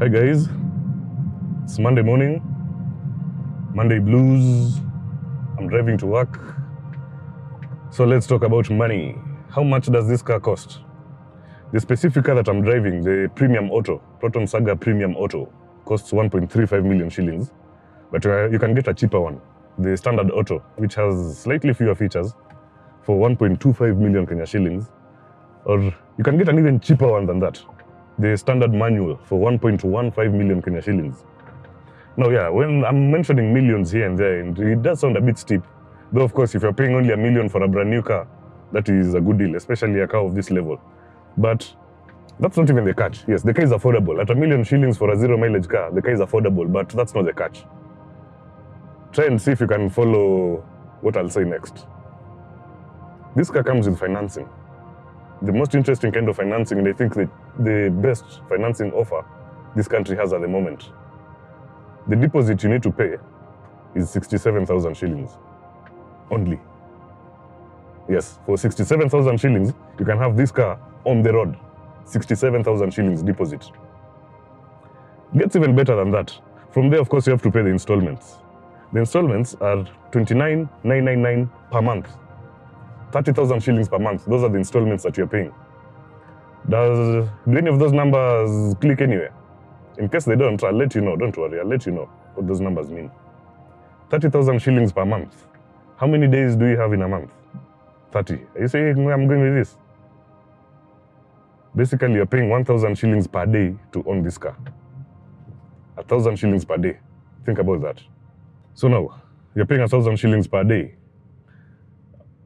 Hi guys, it's Monday morning, Monday blues. I'm driving to work. So let's talk about money. How much does this car cost? The specific car that I'm driving, the Premium Auto, Proton Saga Premium Auto, costs 1.35 million shillings. But you can get a cheaper one, the Standard Auto, which has slightly fewer features, for 1.25 million Kenya shillings. Or you can get an even cheaper one than that, the Standard Manual, for 1.15 million Kenya shillings. Now, yeah, when I'm mentioning millions here and there, it does sound a bit steep. Though, of course, if you're paying only $1 million for a brand new car, that is a good deal, especially a car of this level. But that's not even the catch. Yes, the car is affordable. At $1 million shillings for a zero mileage car, the car is affordable, but that's not the catch. Try and see if you can follow what I'll say next. This car comes with financing. The most interesting kind of financing, and I think the best financing offer this country has at the moment. The deposit you need to pay is 67,000 shillings only. Yes, for 67,000 shillings, you can have this car on the road. 67,000 shillings deposit. Gets even better than that. From there, of course, you have to pay the installments. The installments are 29,999 per month. 30,000 shillings per month. Those are the installments that you're paying. Do any of those numbers click anywhere? In case they don't, I'll let you know. Don't worry, I'll let you know what those numbers mean. 30,000 shillings per month. How many days do you have in a month? 30. Are you saying where I'm going with this? Basically, you're paying 1,000 shillings per day to own this car. 1,000 shillings per day. Think about that. So now, you're paying 1,000 shillings per day.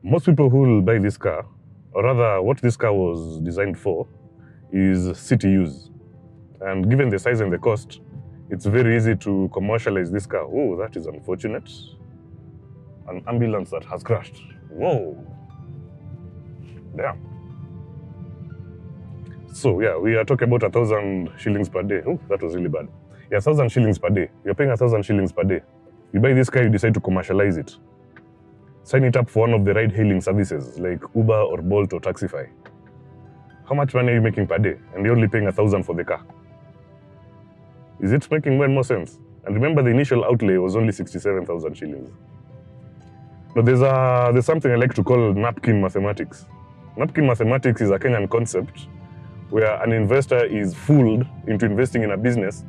Most people who will buy this car, or rather what this car was designed for, is city use. And given the size and the cost, it's very easy to commercialize this car. Oh, that is unfortunate. An ambulance that has crashed. Whoa. Damn. So yeah, we are talking about 1,000 shillings per day. Oh, that was really bad. Yeah, 1,000 shillings per day. You're paying 1,000 shillings per day. You buy this car, you decide to commercialize it. Sign it up for one of the ride-hailing services like Uber or Bolt or Taxify. How much money are you making per day? And you're only paying 1,000 for the car. Is it making more sense? And remember, the initial outlay was only 67,000 shillings. Now, there's something I like to call napkin mathematics. Napkin mathematics is a Kenyan concept where an investor is fooled into investing in a business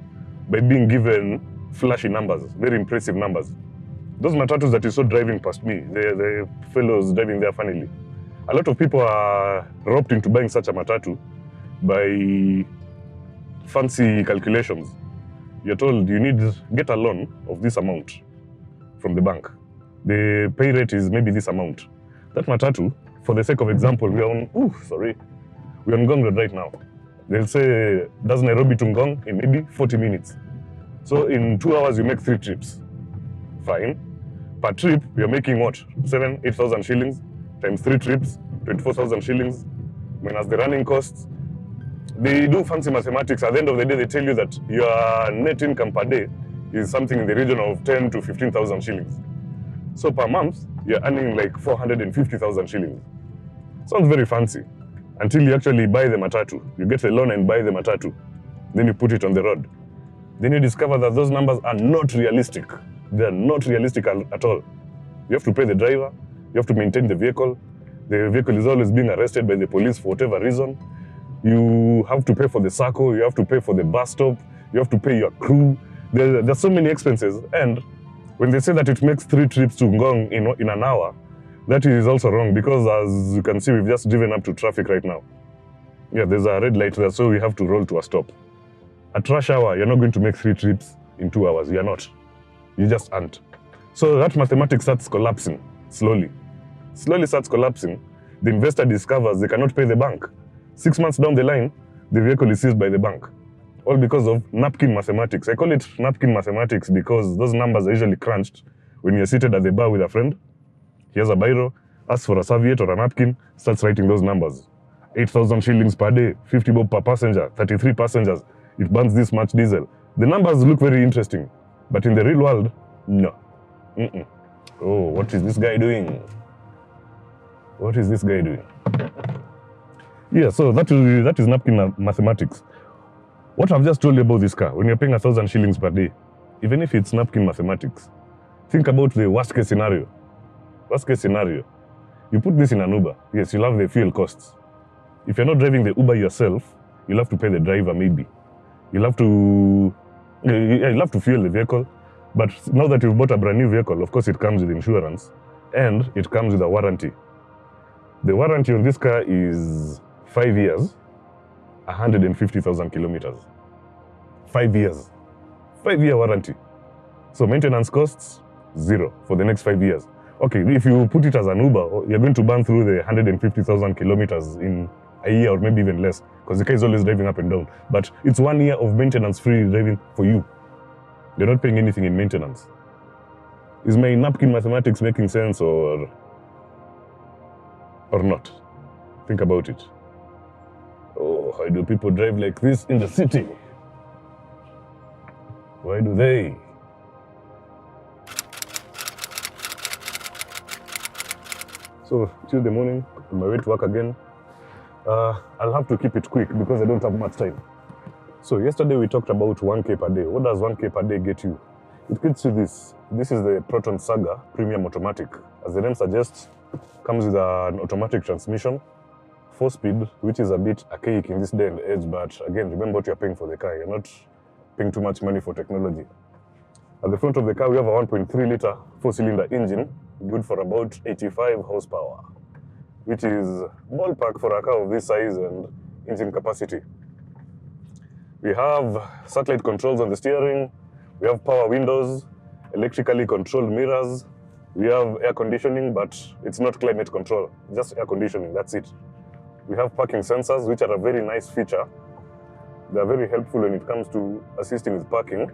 by being given flashy numbers, very impressive numbers. Those matatus that you saw driving past me, the fellows driving there funnily, a lot of people are roped into buying such a matatu by fancy calculations. You're told you need to get a loan of this amount from the bank. The pay rate is maybe this amount. That matatu, for the sake of example, we're on Ngong Road right now. They'll say, does Nairobi to Ngong in maybe 40 minutes. So in 2 hours, you make 3 trips. Fine. Per trip, you're making what? 8,000 shillings times 3 trips, 24,000 shillings, minus the running costs. They do fancy mathematics. At the end of the day, they tell you that your net income per day is something in the region of 10 to 15,000 shillings. So per month, you're earning like 450,000 shillings. Sounds very fancy. Until you actually buy the matatu. You get a loan and buy the matatu. Then you put it on the road. Then you discover that those numbers are not realistic. They are not realistic at all. You have to pay the driver. You have to maintain the vehicle. The vehicle is always being arrested by the police for whatever reason. You have to pay for the circle. You have to pay for the bus stop. You have to pay your crew. There's so many expenses. And when they say that it makes 3 trips to Ngong in an hour, that is also wrong, because as you can see, we've just driven up to traffic right now. Yeah, there's a red light there, so we have to roll to a stop. At rush hour, you're not going to make 3 trips in 2 hours. You're not. You just aren't. So that mathematics starts collapsing slowly. Slowly starts collapsing The investor discovers they cannot pay the bank. 6 months down the line, the vehicle is seized by the bank. All because of napkin mathematics. I call it napkin mathematics because those numbers are usually crunched when you're seated at the bar with a friend. He has a biro, asks for a serviette or a napkin, starts writing those numbers. 8,000 shillings per day, 50 bob per passenger, 33 passengers. It burns this much diesel. The numbers look very interesting, but in the real world, no. Oh, what is this guy doing? What is this guy doing? Yeah, so that is napkin mathematics. What I've just told you about this car, when you're paying 1,000 shillings per day, even if it's napkin mathematics, think about the worst case scenario. Worst case scenario. You put this in an Uber. Yes, you'll have the fuel costs. If you're not driving the Uber yourself, you'll have to pay the driver maybe. You'll have to fuel the vehicle. But now that you've bought a brand new vehicle, of course it comes with insurance and it comes with a warranty. The warranty on this car is 5 years, 150,000 kilometers. 5 years. 5-year warranty. So maintenance costs, 0 for the next 5 years. Okay, if you put it as an Uber, you're going to burn through the 150,000 kilometers in a year or maybe even less, because the car is always driving up and down. But it's 1 year of maintenance-free driving for you. You're not paying anything in maintenance. Is my napkin mathematics making sense or not? Think about it. Oh, why do people drive like this in the city? Why do they? So, Tuesday morning, on my way to work again. I'll have to keep it quick because I don't have much time. So yesterday we talked about 1K per day. What does 1K per day get you? It gets you this. This is the Proton Saga Premium Automatic. As the name suggests, comes with an automatic transmission, 4-speed, which is a bit archaic in this day and age, but again, remember what you're paying for the car. You're not paying too much money for technology. At the front of the car, we have a 1.3-liter 4-cylinder engine, good for about 85 horsepower, which is ballpark for a car of this size and engine capacity. We have satellite controls on the steering, we have power windows, electrically controlled mirrors, we have air conditioning, but it's not climate control, just air conditioning, that's it. We have parking sensors, which are a very nice feature. They're very helpful when it comes to assisting with parking.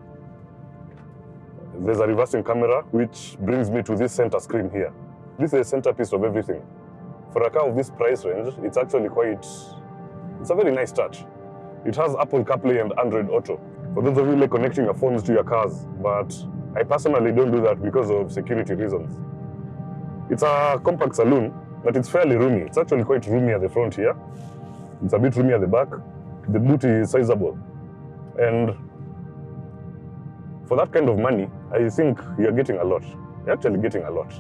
There's a reversing camera, which brings me to this center screen here. This is the centerpiece of everything. For a car of this price range, it's actually it's a very nice touch. It has Apple CarPlay and Android Auto. For those of you like connecting your phones to your cars, but I personally don't do that because of security reasons. It's a compact saloon, but it's fairly roomy. It's actually quite roomy at the front here. It's a bit roomy at the back. The boot is sizable. And for that kind of money, I think you're getting a lot. You're actually getting a lot.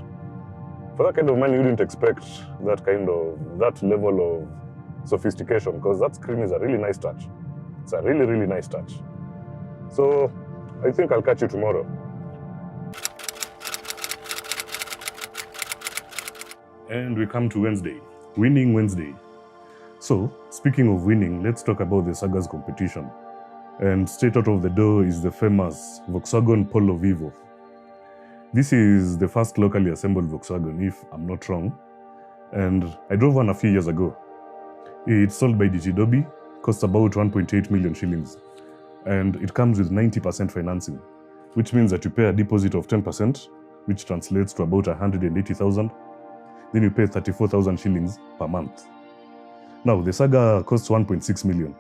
For that kind of money, you wouldn't expect that level of sophistication, because that screen is a really nice touch. It's a really, really nice touch. So I think I'll catch you tomorrow. And we come to Wednesday, Winning Wednesday. So, speaking of winning, let's talk about the Saga's competition. And straight out of the door is the famous Volkswagen Polo Vivo. This is the first locally assembled Volkswagen, if I'm not wrong. And I drove one a few years ago. It's sold by DG costs about 1.8 million shillings. And it comes with 90% financing, which means that you pay a deposit of 10%, which translates to about 180,000. Then you pay 34,000 shillings per month. Now, the Saga costs 1.6 million,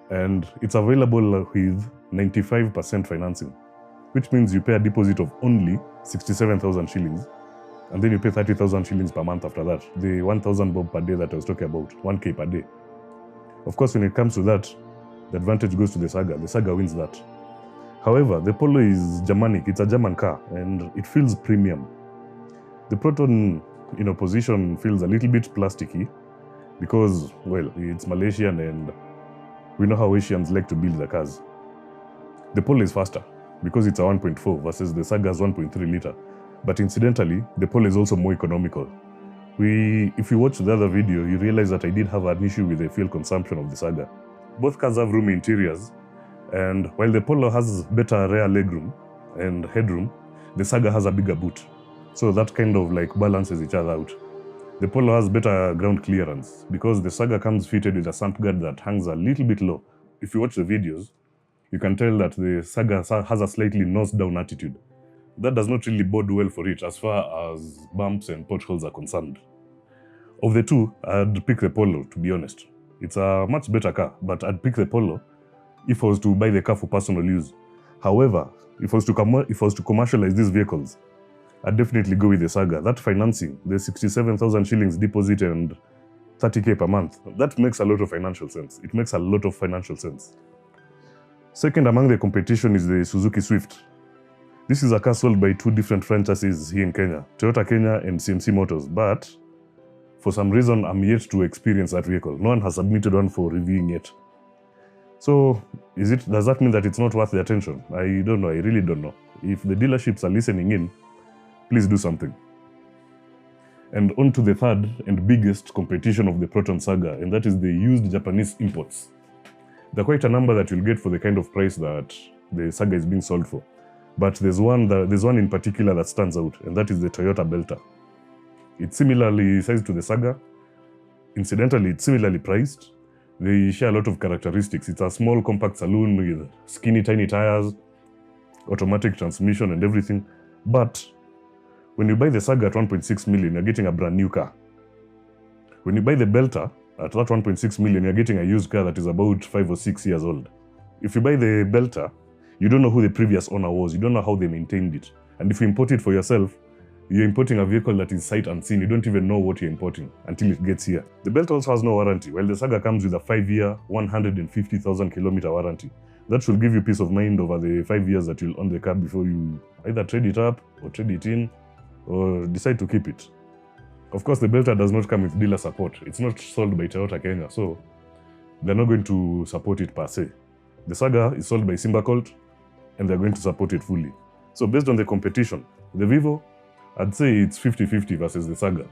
and it's available with 95% financing, which means you pay a deposit of only 67,000 shillings, and then you pay 30,000 shillings per month after that, the 1,000 bob per day that I was talking about, 1K per day. Of course, when it comes to that, the advantage goes to the Saga wins that. However, the Polo is Germanic, it's a German car, and it feels premium. The Proton, in opposition, feels a little bit plasticky, because, well, it's Malaysian and we know how Asians like to build their cars. The Polo is faster because it's a 1.4 versus the Saga's 1.3 liter. But incidentally, the Polo is also more economical. If you watch the other video, you realize that I did have an issue with the fuel consumption of the Saga. Both cars have roomy interiors, and while the Polo has better rear legroom and headroom, the Saga has a bigger boot. So that kind of like balances each other out. The Polo has better ground clearance because the Saga comes fitted with a sump guard that hangs a little bit low. If you watch the videos, you can tell that the Saga has a slightly nose-down attitude. That does not really bode well for it as far as bumps and potholes are concerned. Of the two, I'd pick the Polo, to be honest. It's a much better car, but I'd pick the Polo if I was to buy the car for personal use. However, if I was to commercialize these vehicles, I'd definitely go with the Saga. That financing, the 67,000 shillings deposit and 30k per month, that makes a lot of financial sense. It makes a lot of financial sense. Second among the competition is the Suzuki Swift. This is a car sold by two different franchises here in Kenya, Toyota Kenya and CMC Motors, but for some reason I'm yet to experience that vehicle. No one has submitted one for reviewing yet. So does that mean that it's not worth the attention? I don't know, I really don't know. If the dealerships are listening in, please do something. And on to the third and biggest competition of the Proton Saga, and that is the used Japanese imports. There are quite a number that you'll get for the kind of price that the Saga is being sold for. But there's one in particular that stands out, and that is the Toyota Belter. It's similarly sized to the Saga. Incidentally, it's similarly priced. They share a lot of characteristics. It's a small compact saloon with skinny tiny tires, automatic transmission and everything. But when you buy the Saga at 1.6 million, you're getting a brand new car. When you buy the Belter at that 1.6 million, you're getting a used car that is about 5 or 6 years old. If you buy the Belter, you don't know who the previous owner was. You don't know how they maintained it. And if you import it for yourself, you're importing a vehicle that is sight unseen. You don't even know what you're importing until it gets here. The Belter also has no warranty, while the Saga comes with a 5-year, 150,000 kilometer warranty. That should give you peace of mind over the 5 years that you'll own the car before you either trade it up or trade it in or decide to keep it. Of course, the Belter does not come with dealer support. It's not sold by Toyota Kenya, so they're not going to support it per se. The Saga is sold by Simba Colt, and they're going to support it fully. So based on the competition, the Vivo, I'd say it's 50-50 versus the Saga.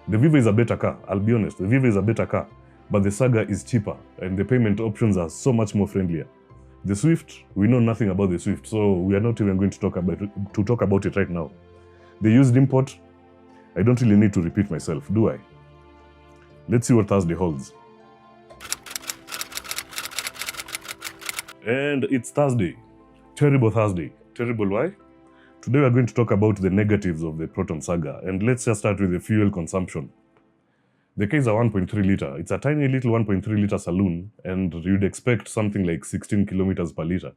The Vivo is a better car, I'll be honest. The Vivo is a better car, but the Saga is cheaper, and the payment options are so much more friendlier. The Swift, we know nothing about the Swift, so we are not even going to talk about it right now. The used import, I don't really need to repeat myself, do I? Let's see what Thursday holds. And it's Thursday. Terrible Thursday. Terrible why? Today we are going to talk about the negatives of the Proton Saga, and let's just start with the fuel consumption. The car is a 1.3 liter. It's a tiny little 1.3 liter saloon, and you'd expect something like 16 kilometers per liter.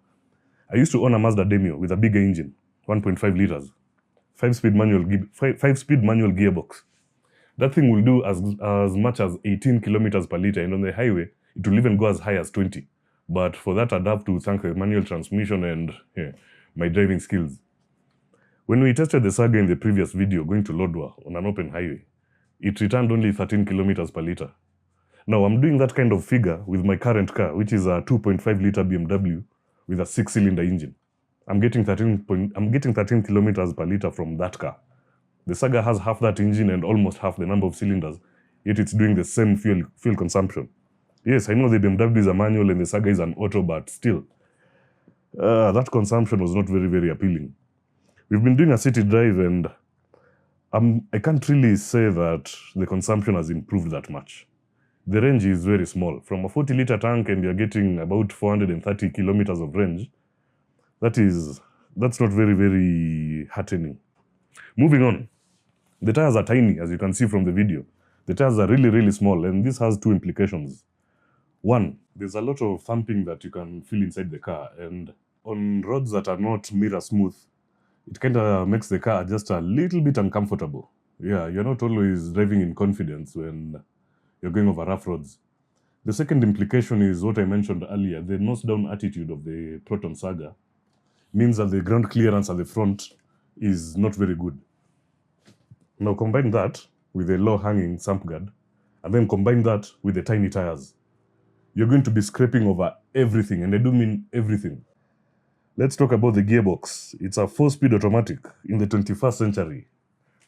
I used to own a Mazda Demio with a bigger engine, 1.5 liters, 5-speed manual gearbox. That thing will do as much as 18 kilometers per liter, and on the highway, it will even go as high as 20. But for that, I'd have to thank the manual transmission and my driving skills. When we tested the Saga in the previous video going to Lodwar on an open highway, it returned only 13 kilometers per liter. Now, I'm doing that kind of figure with my current car, which is a 2.5 liter BMW with a 6-cylinder engine. I'm getting 13 kilometers per liter from that car. The Saga has half that engine and almost half the number of cylinders, yet it's doing the same fuel consumption. Yes, I know the BMW is a manual and the Saga is an auto, but still, that consumption was not very, very appealing. We've been doing a city drive and I can't really say that the consumption has improved that much. The range is very small. From a 40-liter tank and you're getting about 430 kilometers of range, that's not very, very heartening. Moving on. The tires are tiny, as you can see from the video. The tires are really, really small, and this has two implications. One, there's a lot of thumping that you can feel inside the car, and on roads that are not mirror smooth, it kind of makes the car just a little bit uncomfortable. Yeah, you're not always driving in confidence when you're going over rough roads. The second implication is what I mentioned earlier. The nose-down attitude of the Proton Saga means that the ground clearance at the front is not very good. Now combine that with the low-hanging sump guard, and then combine that with the tiny tires. You're going to be scraping over everything, and I do mean everything. Let's talk about the gearbox. It's a 4-speed automatic in the 21st century.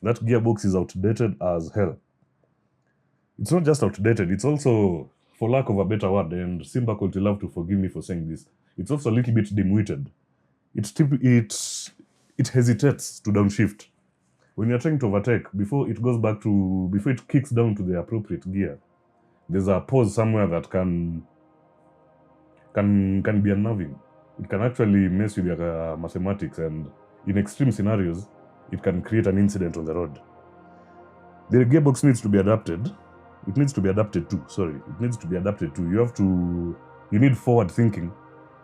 That gearbox is outdated as hell. It's not just outdated, it's also, for lack of a better word, and Simba Colt will love to forgive me for saying this, it's also a little bit dim-witted. It hesitates to downshift. When you're trying to overtake, before it kicks down to the appropriate gear, there's a pause somewhere that can be unnerving. It can actually mess with your mathematics, and in extreme scenarios, it can create an incident on the road. The gearbox needs to be adapted. It needs to be adapted too. Sorry, it needs to be adapted too. You need forward thinking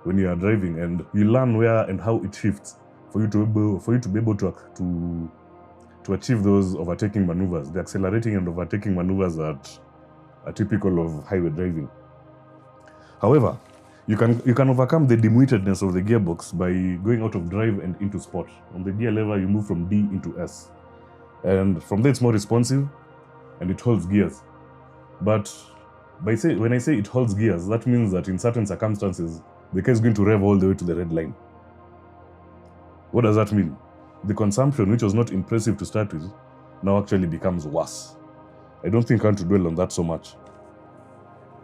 when you are driving, and you learn where and how it shifts for you to be able to achieve those overtaking maneuvers, the accelerating and overtaking maneuvers that are typical of highway driving. However, you can overcome the dim-wittedness of the gearbox by going out of drive and into sport. On the gear lever, you move from D into S. And from there, it's more responsive and it holds gears. But when I say it holds gears, that means that in certain circumstances, the car is going to rev all the way to the red line. What does that mean? The consumption, which was not impressive to start with, now actually becomes worse. I don't think I want to dwell on that so much.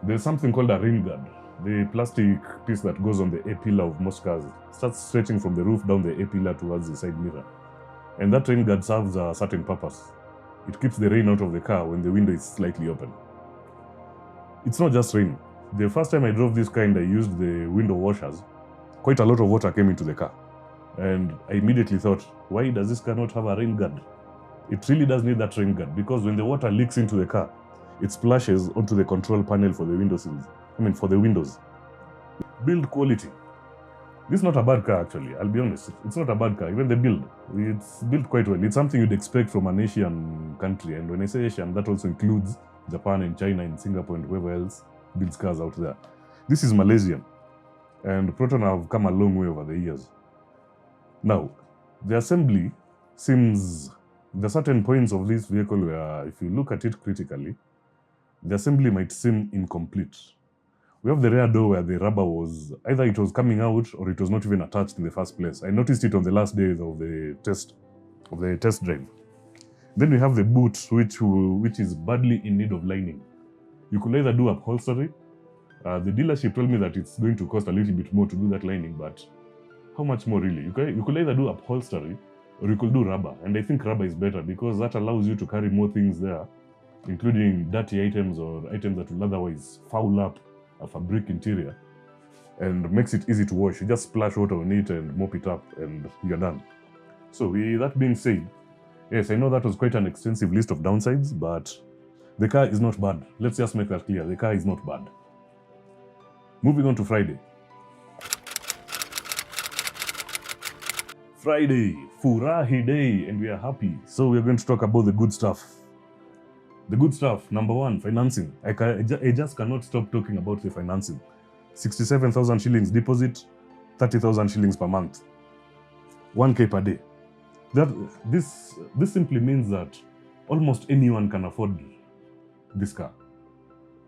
There's something called a rain guard. The plastic piece that goes on the A-pillar of most cars starts stretching from the roof down the A-pillar towards the side mirror. And that rain guard serves a certain purpose. It keeps the rain out of the car when the window is slightly open. It's not just rain. The first time I drove this car and I used the window washers, quite a lot of water came into the car. And I immediately thought, why does this car not have a rain guard? It really does need that rain guard, because when the water leaks into the car, it splashes onto the control panel for the for the windows. Build quality. This is not a bad car, actually. I'll be honest. It's not a bad car. Even the build, it's built quite well. It's something you'd expect from an Asian country. And when I say Asian, that also includes Japan and China and Singapore and whoever else builds cars out there. This is Malaysian. And Proton have come a long way over the years. Now, the assembly seems... There are certain points of this vehicle where, if you look at it critically, the assembly might seem incomplete. We have the rear door where the rubber was, either it was coming out or it was not even attached in the first place. I noticed it on the last day of the test drive. Then we have the boot, which is badly in need of lining. You could either do upholstery. The dealership told me that it's going to cost a little bit more to do that lining, but how much more really? You could either do upholstery or you could do rubber. And I think rubber is better because that allows you to carry more things there, including dirty items or items that will otherwise foul up a fabric interior, and makes it easy to wash. You just splash water on it and mop it up and you're done. So with that being said, yes, I know that was quite an extensive list of downsides, but the car is not bad. Let's just make that clear. The car is not bad. Moving on to Friday. Friday, Furahi Day, and we are happy. So we're going to talk about the good stuff. The good stuff, number one, financing. I just cannot stop talking about the financing. 67,000 shillings deposit, 30,000 shillings per month. 1K per day. This simply means that almost anyone can afford this car.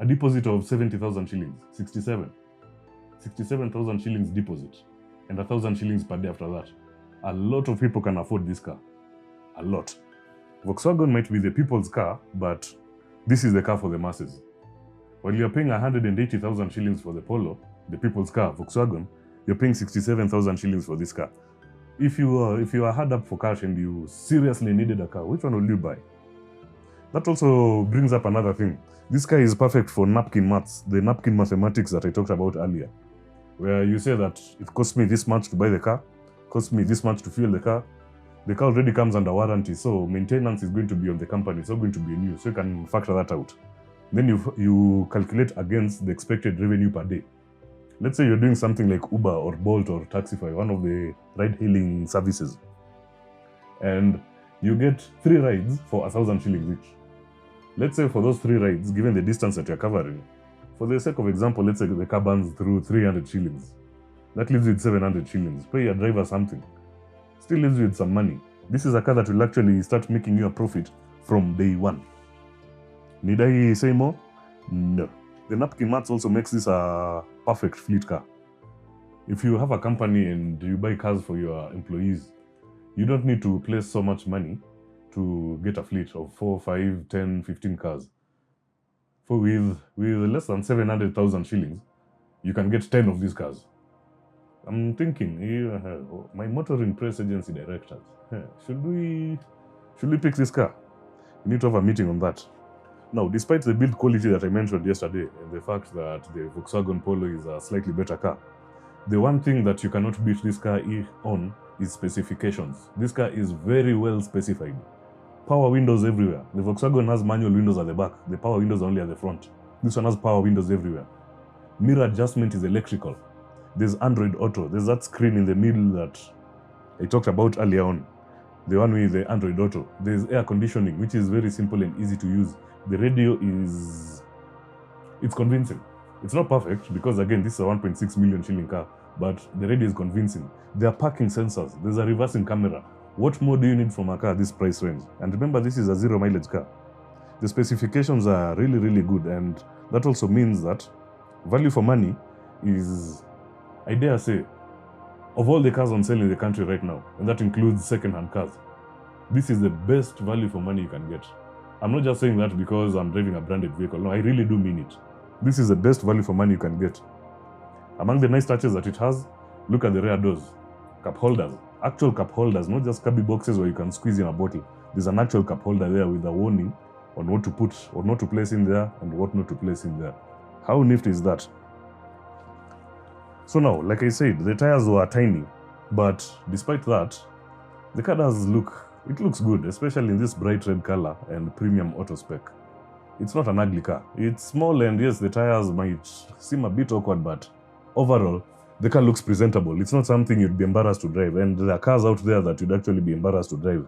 A deposit of 70,000 shillings, 67,000 shillings deposit, and 1,000 shillings per day after that. A lot of people can afford this car. A lot. Volkswagen might be the people's car, but this is the car for the masses. While you're paying 180,000 shillings for the Polo, the people's car, Volkswagen, you're paying 67,000 shillings for this car. If you are hard up for cash and you seriously needed a car, which one will you buy? That also brings up another thing. This car is perfect for napkin maths, the napkin mathematics that I talked about earlier, where you say that it costs me this much to buy the car, costs me this much to fuel the car. The car already comes under warranty, so maintenance is going to be on the company. It's not going to be on you, so you can factor that out. Then you calculate against the expected revenue per day. Let's say you're doing something like Uber or Bolt or Taxify, one of the ride-hailing services, and you get 3 rides for 1,000 shillings each. Let's say for those 3 rides, given the distance that you're covering, for the sake of example, let's say the car burns through 300 shillings. That leaves you with 700 shillings. Pay your driver something. Still leaves you with some money. This is a car that will actually start making you a profit from day one. Need I say more? No. The napkin maths also makes this a perfect fleet car. If you have a company and you buy cars for your employees, you don't need to place so much money to get a fleet of 4, 5, 10, 15 cars. For with less than 700,000 shillings, you can get 10 of these cars. I'm thinking, my motoring press agency directors, should we Should we pick this car? We need to have a meeting on that. Now, despite the build quality that I mentioned yesterday and the fact that the Volkswagen Polo is a slightly better car, the one thing that you cannot beat this car on is specifications. This car is very well specified. Power windows everywhere. The Volkswagen has manual windows at the back. The power windows are only at the front. This one has power windows everywhere. Mirror adjustment is electrical. There's Android Auto. There's that screen in the middle that I talked about earlier on. The one with the Android Auto. There's air conditioning, which is very simple and easy to use. The radio it's convincing. It's not perfect because, again, this is a 1.6 million shilling car, but the radio is convincing. There are parking sensors. There's a reversing camera. What more do you need from a car this price range? And remember, this is a zero mileage car. The specifications are really, really good, and that also means that value for money is, I dare say, of all the cars on sale in the country right now, and that includes second-hand cars, this is the best value for money you can get. I'm not just saying that because I'm driving a branded vehicle. No, I really do mean it. This is the best value for money you can get. Among the nice touches that it has, look at the rear doors. Cup holders. Actual cup holders, not just cubby boxes where you can squeeze in a bottle. There's an actual cup holder there with a warning on what to put or not to place in there and what not to place in there. How nifty is that? So now, like I said, the tires were tiny, but despite that, the car does it looks good, especially in this bright red color and premium auto spec. It's not an ugly car. It's small, and yes, the tires might seem a bit awkward, but overall, the car looks presentable. It's not something you'd be embarrassed to drive, and there are cars out there that you'd actually be embarrassed to drive.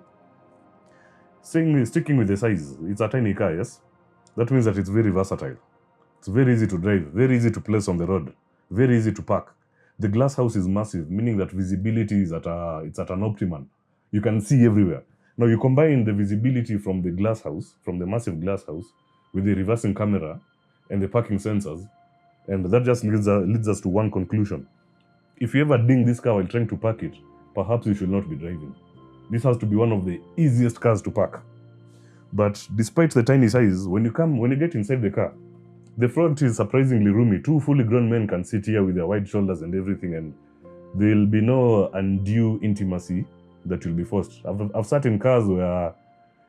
Sticking with the size, it's a tiny car, yes? That means that it's very versatile. It's very easy to drive, very easy to place on the road, very easy to park. The glass house is massive, meaning that visibility is it's at an optimum. You can see everywhere. Now you combine the visibility from the glass house, from the massive glass house, with the reversing camera and the parking sensors, and that just leads us to one conclusion. If you ever ding this car while trying to park it, perhaps you should not be driving. This has to be one of the easiest cars to park. But despite the tiny size, when you get inside the car, the front is surprisingly roomy. Two fully grown men can sit here with their wide shoulders and everything, and there'll be no undue intimacy that will be forced. I've sat in cars where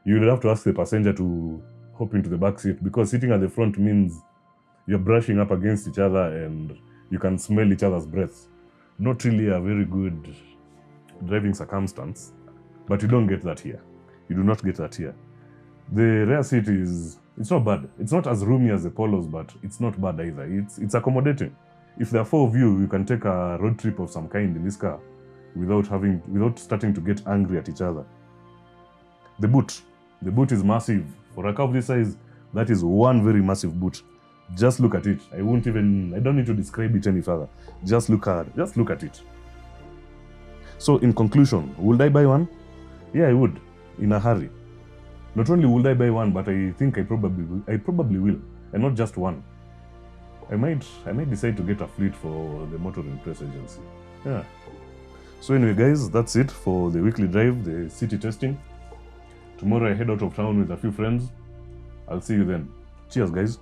you would have to ask the passenger to hop into the back seat because sitting at the front means you're brushing up against each other and you can smell each other's breaths. Not really a very good driving circumstance, but you don't get that here. You do not get that here. The rear seat it's not bad. It's not as roomy as the Polos, but it's not bad either. It's accommodating. If there are four of you, you can take a road trip of some kind in this car without starting to get angry at each other. The boot is massive. For a car of this size, that is one very massive boot. Just look at it. I don't need to describe it any further. Just look at it. So in conclusion, would I buy one? Yeah, I would, in a hurry. Not only would I buy one, but I think I probably will, and not just one. I might decide to get a fleet for the motoring press agency. Yeah. So anyway, guys, that's it for the weekly drive, the city testing. Tomorrow I head out of town with a few friends. I'll see you then. Cheers, guys.